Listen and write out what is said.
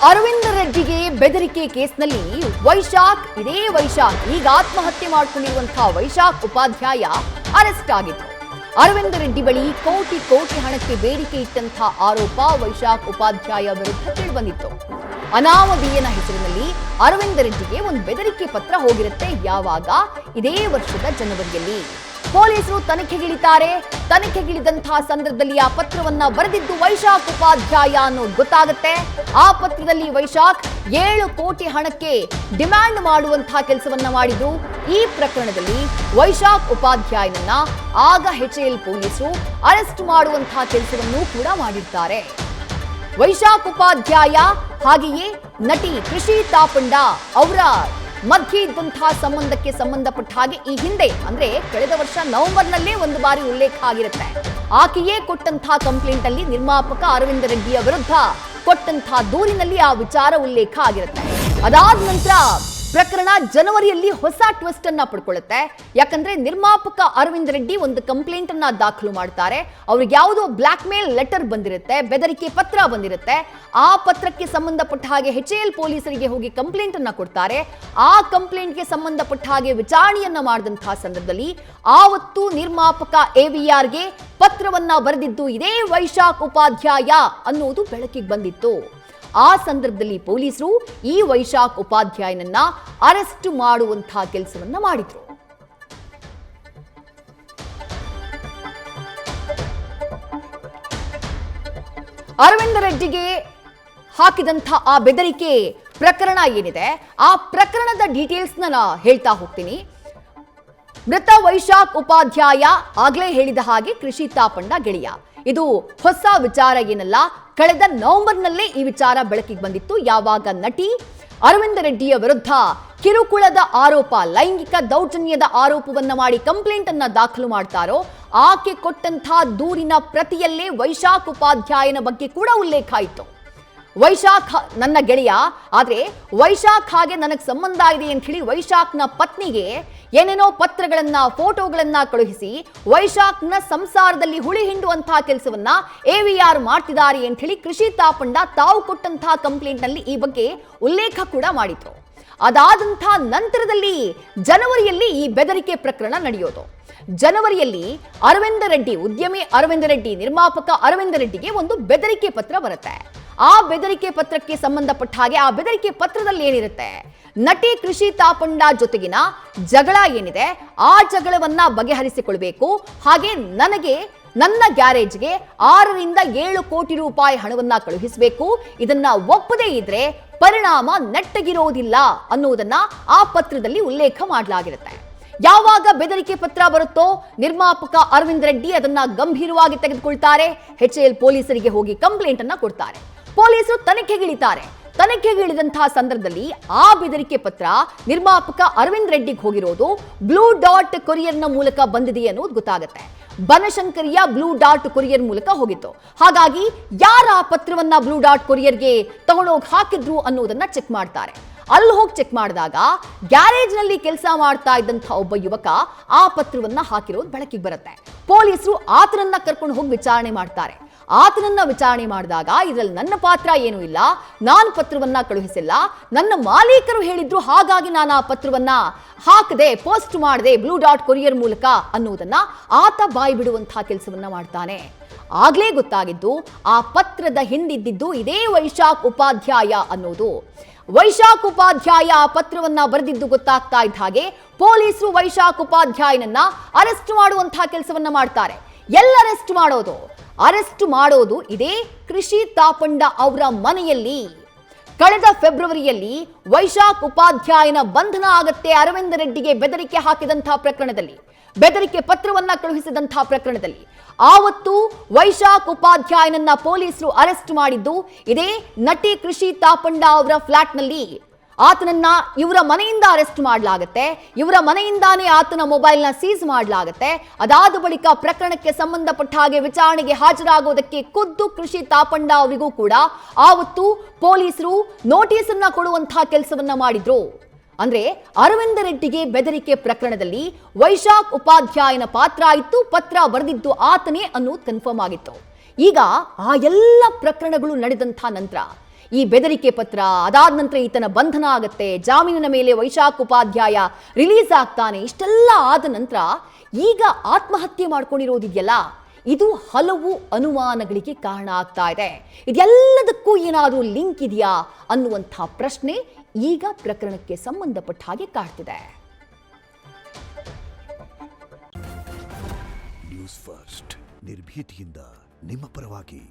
ಅರವಿಂದ ರೆಡ್ಡಿಗೆ ಬೆದರಿಕೆ ಕೇಸ್ನಲ್ಲಿ ಇದೇ ವೈಶಾಖ್ ಈಗ ಆತ್ಮಹತ್ಯೆ ಮಾಡಿಕೊಂಡಿರುವಂತಹ ವೈಶಾಖ್ ಉಪಾಧ್ಯಾಯ ಅರೆಸ್ಟ್ ಆಗಿದ್ರು. ಅರವಿಂದ ರೆಡ್ಡಿ ಬಳಿ ಕೋಟಿ ಕೋಟಿ ಹಣಕ್ಕೆ ಬೇಡಿಕೆ ಇಟ್ಟಂತಹ ಆರೋಪ ವೈಶಾಖ್ ಉಪಾಧ್ಯಾಯ ವಿರುದ್ಧ ಕೇಳಿಬಂದಿತ್ತು. ಅನಾಮಧೇಯನ ಹೆಸರಿನಲ್ಲಿ ಅರವಿಂದ ರೆಡ್ಡಿಗೆ ಒಂದು ಬೆದರಿಕೆ ಪತ್ರ ಹೋಗಿರುತ್ತೆ. ಯಾವಾಗ? ಇದೇ ವರ್ಷದ ಜನವರಿಯಲ್ಲಿ. ಪೊಲೀಸರು ತನಿಖೆಗಿಳಿತಾರೆ. ತನಿಖೆಗಿಳಿದಂತಹ ಸಂದರ್ಭದಲ್ಲಿ ಆ ಪತ್ರವನ್ನ ಬರೆದಿದ್ದು ವೈಶಾಖ್ ಉಪಾಧ್ಯಾಯ ಅನ್ನೋದು ಗೊತ್ತಾಗುತ್ತೆ. ಆ ಪತ್ರದಲ್ಲಿ ವೈಶಾಖ್ 7 ಕೋಟಿ ಹಣಕ್ಕೆ ಡಿಮ್ಯಾಂಡ್ ಮಾಡುವಂತಹ ಕೆಲಸವನ್ನ ಮಾಡಿದ್ರು. ಈ ಪ್ರಕರಣದಲ್ಲಿ ವೈಶಾಖ್ ಉಪಾಧ್ಯಾಯನನ್ನ ಆಗ HAL ಪೊಲೀಸರು ಅರೆಸ್ಟ್ ಮಾಡುವಂತಹ ಕೆಲಸವನ್ನು ಕೂಡ ಮಾಡಿದ್ದಾರೆ. ವೈಶಾಖ್ ಉಪಾಧ್ಯಾಯ ಹಾಗೆಯೇ ನಟಿ ಕೃಷಿ ತಾಪಂಡ ಅವರ ಮಧ್ಯೆ ಇದ್ದಂತಹ ಸಂಬಂಧಕ್ಕೆ ಸಂಬಂಧಪಟ್ಟ ಹಾಗೆ ಈ ಹಿಂದೆ ಅಂದ್ರೆ ಕಳೆದ ವರ್ಷ ನವೆಂಬರ್ನಲ್ಲೇ ಒಂದು ಬಾರಿ ಉಲ್ಲೇಖ ಆಗಿರುತ್ತೆ. ಆಕೆಯೇ ಕೊಟ್ಟಂತಹ ಕಂಪ್ಲೇಂಟ್ ಅಲ್ಲಿ ನಿರ್ಮಾಪಕ ಅರವಿಂದ ರೆಡ್ಡಿಯ ವಿರುದ್ಧ ಕೊಟ್ಟಂತಹ ದೂರಿನಲ್ಲಿ ಆ ವಿಚಾರ ಉಲ್ಲೇಖ ಆಗಿರುತ್ತೆ. ಅದಾದ ನಂತರ ಪ್ರಕರಣ ಜನವರಿಯಲ್ಲಿ ಹೊಸ ಟ್ವಿಸ್ಟ್ ಅನ್ನ ಪಡ್ಕೊಳ್ಳುತ್ತೆ. ಯಾಕಂದ್ರೆ ನಿರ್ಮಾಪಕ ಅರವಿಂದ ರೆಡ್ಡಿ ಒಂದು ಕಂಪ್ಲೇಂಟ್ ಅನ್ನ ದಾಖಲು ಮಾಡ್ತಾರೆ. ಅವ್ರಿಗೆ ಯಾವುದೋ ಬ್ಲಾಕ್ ಮೇಲ್ ಲೆಟರ್ ಬಂದಿರುತ್ತೆ, ಬೆದರಿಕೆ ಪತ್ರ ಬಂದಿರುತ್ತೆ. ಆ ಪತ್ರಕ್ಕೆ ಸಂಬಂಧಪಟ್ಟ ಹಾಗೆ HAL ಪೊಲೀಸರಿಗೆ ಹೋಗಿ ಕಂಪ್ಲೇಂಟ್ ಅನ್ನ ಕೊಡ್ತಾರೆ. ಆ ಕಂಪ್ಲೇಂಟ್ಗೆ ಸಂಬಂಧಪಟ್ಟ ಹಾಗೆ ವಿಚಾರಣೆಯನ್ನ ಮಾಡಿದಂತಹ ಸಂದರ್ಭದಲ್ಲಿ ಆವತ್ತು ನಿರ್ಮಾಪಕ AVRಗೆ ಪತ್ರವನ್ನ ಬರೆದಿದ್ದು ಇದೇ ವೈಶಾಖ್ ಉಪಾಧ್ಯಾಯ ಅನ್ನೋದು ಬೆಳಕಿಗೆ ಬಂದಿತ್ತು. ಆ ಸಂದರ್ಭದಲ್ಲಿ ಪೊಲೀಸರು ಈ ವೈಶಾಖ್ ಉಪಾಧ್ಯಾಯನನ್ನ ಅರೆಸ್ಟ್ ಮಾಡುವಂತಹ ಕೆಲಸವನ್ನ ಮಾಡಿದ್ರು. ಅರವಿಂದ ರೆಡ್ಡಿಗೆ ಹಾಕಿದಂತಹ ಆ ಬೆದರಿಕೆ ಪ್ರಕರಣ ಏನಿದೆ, ಆ ಪ್ರಕರಣದ ಡೀಟೇಲ್ಸ್ ನಾನು ಹೇಳ್ತಾ ಹೋಗ್ತೀನಿ. ಮೃತ ವೈಶಾಖ್ ಉಪಾಧ್ಯಾಯ ಆಗ್ಲೇ ಹೇಳಿದ ಹಾಗೆ ಕೃಷಿ ತಾಪಂಡ ಗೆಳೆಯ. ಇದು ಹೊಸ ವಿಚಾರ ಏನಲ್ಲ. ಕಳೆದ ನವೆಂಬರ್ನಲ್ಲೇ ಈ ವಿಚಾರ ಬೆಳಕಿಗೆ ಬಂದಿತ್ತು. ಯಾವಾಗ ನಟಿ ಅರವಿಂದ ರೆಡ್ಡಿಯ ವಿರುದ್ಧ ಕಿರುಕುಳದ ಆರೋಪ, ಲೈಂಗಿಕ ದೌರ್ಜನ್ಯದ ಆರೋಪವನ್ನ ಮಾಡಿ ಕಂಪ್ಲೇಂಟ್ ಅನ್ನ ದಾಖಲು ಮಾಡ್ತಾರೋ, ಆಕೆ ಕೊಟ್ಟಂತಹ ದೂರಿನ ಪ್ರತಿಯಲ್ಲೇ ವೈಶಾಖ್ ಉಪಾಧ್ಯಾಯನ ಬಗ್ಗೆ ಕೂಡ ಉಲ್ಲೇಖ ಆಯಿತು. ವೈಶಾಖ್ ನನ್ನ ಗೆಳೆಯ, ಆದ್ರೆ ವೈಶಾಖ್ ಹಾಗೆ ನನಗೆ ಸಂಬಂಧ ಇದೆ ಅಂತ ಹೇಳಿ ವೈಶಾಖ್ನ ಪತ್ನಿಗೆ ಏನೇನೋ ಪತ್ರಗಳನ್ನ, ಫೋಟೋಗಳನ್ನ ಕಳುಹಿಸಿ ವೈಶಾಖ್ನ ಸಂಸಾರದಲ್ಲಿ ಹುಳಿ ಹಿಂಡುವಂತಹ ಕೆಲಸವನ್ನ AVR ಮಾಡ್ತಿದ್ದಾರೆ ಅಂತ ಹೇಳಿ ಕೃಷಿ ತಾಪಂಡ ತಾವು ಕೊಟ್ಟಂತಹ ಕಂಪ್ಲೇಂಟ್ ನಲ್ಲಿ ಈ ಬಗ್ಗೆ ಉಲ್ಲೇಖ ಕೂಡ ಮಾಡಿದ್ರು. ಅದಾದಂತಹ ನಂತರದಲ್ಲಿ ಜನವರಿಯಲ್ಲಿ ಈ ಬೆದರಿಕೆ ಪ್ರಕರಣ ನಡೆಯೋದು. ಜನವರಿಯಲ್ಲಿ ಅರವಿಂದ ರೆಡ್ಡಿ, ಉದ್ಯಮಿ ಅರವಿಂದ ರೆಡ್ಡಿ, ನಿರ್ಮಾಪಕ ಅರವಿಂದ ರೆಡ್ಡಿಗೆ ಒಂದು ಬೆದರಿಕೆ ಪತ್ರ ಬರುತ್ತೆ. ಆ ಬೆದರಿಕೆ ಪತ್ರಕ್ಕೆ ಸಂಬಂಧಪಟ್ಟ ಹಾಗೆ ಆ ಬೆದರಿಕೆ ಪತ್ರದಲ್ಲಿ ಏನಿರುತ್ತೆ, ನಟಿ ಕೃಷಿ ತಾಪಂಡ ಜೊತೆಗಿನ ಜಗಳ ಏನಿದೆ ಆ ಜಗಳವನ್ನ ಬಗೆಹರಿಸಿಕೊಳ್ಬೇಕು, ಹಾಗೆ ನನಗೆ ನನ್ನ ಗ್ಯಾರೇಜ್ಗೆ 6 ರಿಂದ 7 ಕೋಟಿ ರೂಪಾಯಿ ಹಣವನ್ನ ಕಳುಹಿಸಬೇಕು, ಇದನ್ನ ಒಪ್ಪದೇ ಇದ್ರೆ ಪರಿಣಾಮ ನೆಟ್ಟಗಿರೋದಿಲ್ಲ ಅನ್ನೋದನ್ನ ಆ ಪತ್ರದಲ್ಲಿ ಉಲ್ಲೇಖ ಮಾಡಲಾಗಿರುತ್ತೆ. ಯಾವಾಗ ಬೆದರಿಕೆ ಪತ್ರ ಬರುತ್ತೋ ನಿರ್ಮಾಪಕ ಅರವಿಂದ ರೆಡ್ಡಿ ಅದನ್ನ ಗಂಭೀರವಾಗಿ ತೆಗೆದುಕೊಳ್ತಾರೆ. HAL ಪೊಲೀಸರಿಗೆ ಹೋಗಿ ಕಂಪ್ಲೇಂಟ್ ಅನ್ನ ಕೊಡ್ತಾರೆ. ಪೊಲೀಸರು ತನಿಖೆಗಿಳಿತಾರೆ. ತನಿಖೆಗಿಳಿದಂತಹ ಸಂದರ್ಭದಲ್ಲಿ ಆ ಬೆದರಿಕೆ ಪತ್ರ ನಿರ್ಮಾಪಕ ಅರವಿಂದ್ ರೆಡ್ಡಿಗೆ ಹೋಗಿರೋದು ಬ್ಲೂ ಡಾಟ್ ಕೊರಿಯರ್ನ ಮೂಲಕ ಬಂದಿದೆ ಅನ್ನೋದು ಗೊತ್ತಾಗುತ್ತೆ. ಬನಶಂಕರಿಯ ಬ್ಲೂ ಡಾಟ್ ಕೊರಿಯರ್ ಮೂಲಕ ಹೋಗಿತ್ತು. ಹಾಗಾಗಿ ಯಾರ ಆ ಪತ್ರವನ್ನ ಬ್ಲೂ ಡಾಟ್ ಕೊರಿಯರ್ಗೆ ತಗೊಂಡೋಗಿ ಹಾಕಿದ್ರು ಅನ್ನೋದನ್ನ ಚೆಕ್ ಮಾಡ್ತಾರೆ. ಅಲ್ಲಿ ಹೋಗಿ ಚೆಕ್ ಮಾಡಿದಾಗ ಗ್ಯಾರೇಜ್ ನಲ್ಲಿ ಕೆಲಸ ಮಾಡ್ತಾ ಇದ್ದಂತಹ ಒಬ್ಬ ಯುವಕ ಆ ಪತ್ರವನ್ನ ಹಾಕಿರೋದು ಬೆಳಕಿಗೆ ಬರುತ್ತೆ. ಪೊಲೀಸರು ಆತನನ್ನ ಕರ್ಕೊಂಡು ಹೋಗಿ ವಿಚಾರಣೆ ಮಾಡ್ತಾರೆ. ಆತನನ್ನ ವಿಚಾರಣೆ ಮಾಡಿದಾಗ ಇದರಲ್ಲಿ ನನ್ನ ಪಾತ್ರ ಏನೂ ಇಲ್ಲ, ನಾನು ಪತ್ರವನ್ನ ಕಳುಹಿಸಿಲ್ಲ, ನನ್ನ ಮಾಲೀಕರು ಹೇಳಿದ್ರು, ಹಾಗಾಗಿ ನಾನು ಆ ಪತ್ರವನ್ನ ಹಾಕದೆ, ಪೋಸ್ಟ್ ಮಾಡದೆ ಬ್ಲೂ ಡಾಟ್ ಕೊರಿಯರ್ ಮೂಲಕ ಅನ್ನೋದನ್ನ ಆತ ಬಾಯಿ ಬಿಡುವಂತಹ ಕೆಲಸವನ್ನ ಮಾಡ್ತಾನೆ. ಆಗ್ಲೇ ಗೊತ್ತಾಗಿದ್ದು ಆ ಪತ್ರದ ಹಿಂದಿದ್ದಿದ್ದು ಇದೇ ವೈಶಾಖ್ ಉಪಾಧ್ಯಾಯ ಅನ್ನೋದು. ವೈಶಾಖ್ ಉಪಾಧ್ಯಾಯ ಆ ಪತ್ರವನ್ನ ಬರೆದಿದ್ದು ಗೊತ್ತಾಗ್ತಾ ಇದ್ದ ಹಾಗೆ ಪೊಲೀಸರು ವೈಶಾಖ್ ಉಪಾಧ್ಯಾಯನನ್ನ ಅರೆಸ್ಟ್ ಮಾಡುವಂತಹ ಕೆಲಸವನ್ನ ಮಾಡ್ತಾರೆ. ಎಲ್ಲ ಅರೆಸ್ಟ್ ಮಾಡೋದು ಇದೇ ಕೃಷಿ ತಾಪಂಡ ಅವರ ಮನೆಯಲ್ಲಿ. ಕಳೆದ ಫೆಬ್ರವರಿಯಲ್ಲಿ ವೈಶಾಖ್ ಉಪಾಧ್ಯಾಯನ ಬಂಧನ ಆಗತ್ತೆ. ಅರವಿಂದ ರೆಡ್ಡಿಗೆ ಬೆದರಿಕೆ ಹಾಕಿದಂತಹ ಪ್ರಕರಣದಲ್ಲಿ, ಬೆದರಿಕೆ ಪತ್ರವನ್ನ ಕಳುಹಿಸಿದಂತಹ ಪ್ರಕರಣದಲ್ಲಿ ಆವತ್ತು ವೈಶಾಖ್ ಉಪಾಧ್ಯಾಯನನ್ನ ಪೊಲೀಸರು ಅರೆಸ್ಟ್ ಮಾಡಿದ್ದು ಇದೇ ನಟಿ ಕೃಷಿ ತಾಪಂಡ ಅವರ ಫ್ಲಾಟ್ನಲ್ಲಿ. ಆತನನ್ನ ಇವರ ಮನೆಯಿಂದ ಅರೆಸ್ಟ್ ಮಾಡಲಾಗುತ್ತೆ. ಇವರ ಮನೆಯಿಂದಾನೇ ಆತನ ಮೊಬೈಲ್ನ ಸೀಸ್ ಮಾಡಲಾಗುತ್ತೆ. ಅದಾದ ಬಳಿಕ ಪ್ರಕರಣಕ್ಕೆ ಸಂಬಂಧಪಟ್ಟ ಹಾಗೆ ವಿಚಾರಣೆಗೆ ಹಾಜರಾಗೋದಕ್ಕೆ ಖುದ್ದು ಕೃಷಿ ತಾಪಂಡ ಅವರಿಗೂ ಕೂಡ ಆವತ್ತು ಪೊಲೀಸರು ನೋಟಿಸ್ ಅನ್ನ ಕೊಡುವಂತಹ ಕೆಲಸವನ್ನ ಮಾಡಿದ್ರು. ಅಂದ್ರೆ ಅರವಿಂದ ರೆಡ್ಡಿಗೆ ಬೆದರಿಕೆ ಪ್ರಕರಣದಲ್ಲಿ ವೈಶಾಖ್ ಉಪಾಧ್ಯಾಯನ ಪಾತ್ರ ಇತ್ತು. ಪತ್ರ ಬರೆದಿದ್ದು ಆತನೇ ಅನ್ನೋದು ಕನ್ಫರ್ಮ್ ಆಗಿತ್ತು. ಈಗ ಆ ಎಲ್ಲ ಪ್ರಕರಣಗಳು ನಡೆದಂತ ನಂತರ ಈ ಬೆದರಿಕೆ ಪತ್ರ, ಅದಾದ ನಂತರ ಈತನ ಬಂಧನ ಆಗತ್ತೆ, ಜಾಮೀನಿನ ಮೇಲೆ ವೈಶಾಖ್ ಉಪಾಧ್ಯಾಯ ರಿಲೀಸ್ ಆಗ್ತಾನೆ. ಇಷ್ಟೆಲ್ಲ ಆದ ನಂತರ ಈಗ ಆತ್ಮಹತ್ಯೆ ಮಾಡ್ಕೊಂಡಿರೋದಿದೆಯಲ್ಲ, ಇದು ಹಲವು ಅನುಮಾನಗಳಿಗೆ ಕಾರಣ ಆಗ್ತಾ ಇದೆ. ಇದೆಲ್ಲದಕ್ಕೂ ಏನಾದರೂ ಲಿಂಕ್ ಇದೆಯಾ ಅನ್ನುವಂಥ ಪ್ರಶ್ನೆ ಈಗ ಪ್ರಕರಣಕ್ಕೆ ಸಂಬಂಧಪಟ್ಟ ಹಾಗೆ ಕಾಡ್ತಿದೆ. ನ್ಯೂಸ್ ಫಸ್ಟ್ ನಿರ್ಭೀತಿಯಿಂದ ನಿಮ್ಮ ಪರವಾಗಿ.